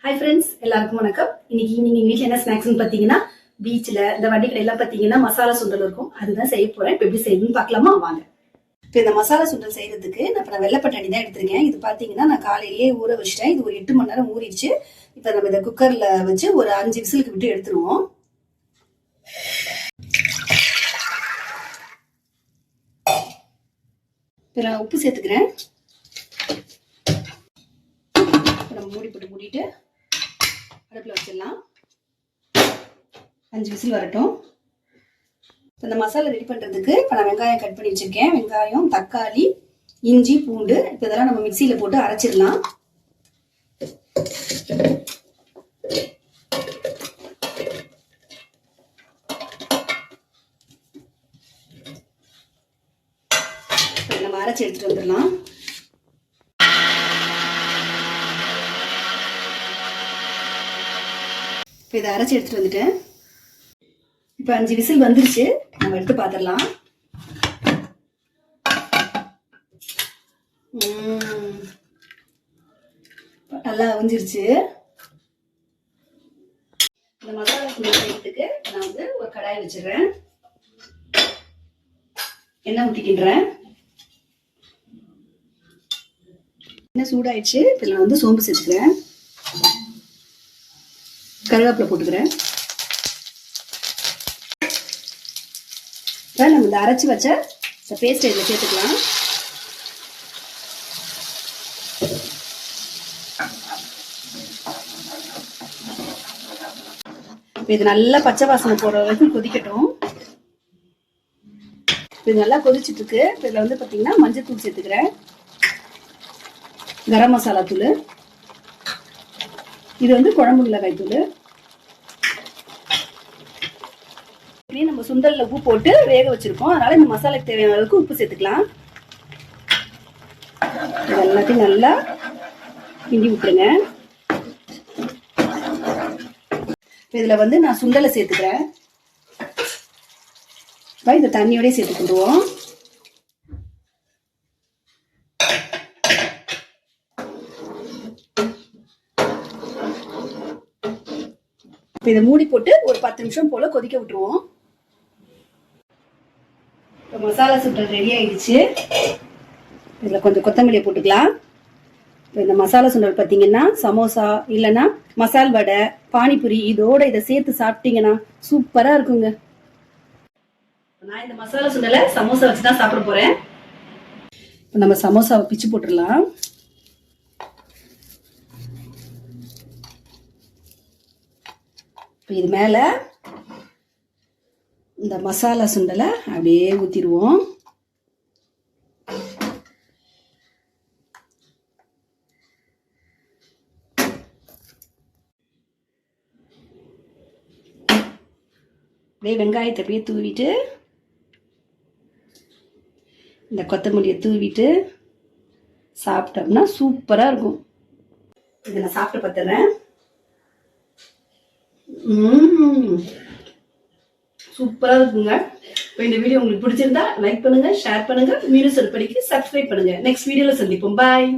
Hi friends, எல்லாருக்கும் வணக்கம். இன்னைக்கு ஈவினிங் எங்க வீட்டில் என்ன ஸ்நாக்ஸ்னு பார்த்தீங்கன்னா, பீச்சில் இந்த வண்டி கடையெல்லாம் பார்த்தீங்கன்னா மசாலா சுண்டல் இருக்கும். அதுதான் செய்ய போறேன். இப்போ எப்படி செய்யணும்னு பார்க்கலாமா? வாங்க. இப்போ இந்த மசாலா சுண்டல் செய்யறதுக்கு நான் வெள்ளைப்பட்டாணி தான் எடுத்துருக்கேன். இது பார்த்தீங்கன்னா நான் காலையிலேயே ஊற வச்சிட்டேன். இது ஒரு 8 மணி நேரம் ஊறிடுச்சு. இப்போ நம்ம இதை குக்கர்ல வச்சு ஒரு 5 விசிலுக்கு விட்டு எடுத்துருவோம். இப்போ நான் உப்பு சேர்த்துக்கிறேன். நம்ம மூடிட்டு அடுப்பில் வச்சிடலாம். 5 விசில் வரட்டும். இந்த மசாலா ரெடி பண்ணுறதுக்கு இப்போ நான் வெங்காயம் கட் பண்ணி வச்சுருக்கேன். வெங்காயம், தக்காளி, இஞ்சி, பூண்டு இப்போ இதெல்லாம் நம்ம மிக்சியில் போட்டு அரைச்சிடலாம். நம்ம அரைச்சி எடுத்துகிட்டு வந்துடலாம். இப்போ இதை அரைச்சி எடுத்துகிட்டு வந்துட்டேன். இப்போ 5 விசில் வந்துருச்சு. நம்ம எடுத்து பார்த்துடலாம். நல்லா அவிஞ்சிருச்சு. இந்த மசாலா சுண்டல் செய்யறதுக்கு நான் வந்து ஒரு கடாய் வச்சிடுறேன். எண்ணெய் ஊற்றிக்கின்றேன். எண்ணெய் சூடாயிடுச்சு. இப்போ நான் வந்து சோம்பு சேர்த்துக்கிறேன். கருவேப்பிலை போட்டுக்கிறேன். நம்ம இந்த அரைச்சி வச்ச இந்த பேஸ்ட் இதில் சேர்த்துக்கலாம். இது நல்லா பச்சை வாசனை போற வரைக்கும் கொதிக்கட்டும். இது நல்லா கொதிச்சுட்டு இருக்கு. இதில் வந்து பார்த்தீங்கன்னா மஞ்சள் தூள் சேர்த்துக்கிறேன். கரம் மசாலா தூள், இது வந்து குழம்பு மிளகாய் தூள். நம்ம சுண்டல்ல உப்பு போட்டு வேக வச்சிருக்கோம். அதனால இந்த மசாலாக்கு தேவையான அளவுக்கு உப்பு சேர்த்துக்கலாம். இது எல்லாத்தையும் நல்லா கிண்டி விட்டுருங்க. இதுல வந்து நான் சுண்டலை சேர்த்துக்கிறேன். இந்த தண்ணியோடய சேர்த்துக்கிடுவோம். இதை மூடி போட்டு ஒரு 10 நிமிஷம் போல கொதிக்க விட்டுருவோம். இப்போ மசாலா சுண்டல் ரெடி ஆயிடுச்சு. இதில் கொஞ்சம் கொத்தமல்லியை போட்டுக்கலாம். இப்போ இந்த மசாலா சுண்டல் பார்த்தீங்கன்னா சமோசா இல்லைன்னா மசால் வடை, பானிபூரி இதோட இதை சேர்த்து சாப்பிட்டீங்கன்னா சூப்பராக இருக்குங்க. நான் இந்த மசாலா சுண்டலை சமோசா வச்சு தான் சாப்பிட போறேன். இப்போ நம்ம சமோசாவை பிச்சு போட்டுடலாம். இப்போ இது மேலே இந்த மசாலா சுண்டலை அப்படியே ஊற்றிடுவோம். அப்படியே வெங்காயத்தை அப்படியே தூவிட்டு இந்த கொத்தமல்லியை தூவிட்டு சாப்பிட்டோம்னா சூப்பராக இருக்கும். இதை நான் சாப்பிட்டு பார்த்துறேன். சூப்பரா இருக்குங்க. இப்போ இந்த வீடியோ உங்களுக்கு பிடிச்சிருந்தா லைக் பண்ணுங்க, ஷேர் பண்ணுங்க, மீண்டும் சொல்படிக்கு சப்ஸ்கிரைப் பண்ணுங்க. நெக்ஸ்ட் வீடியோல சந்திப்போம். பாய்.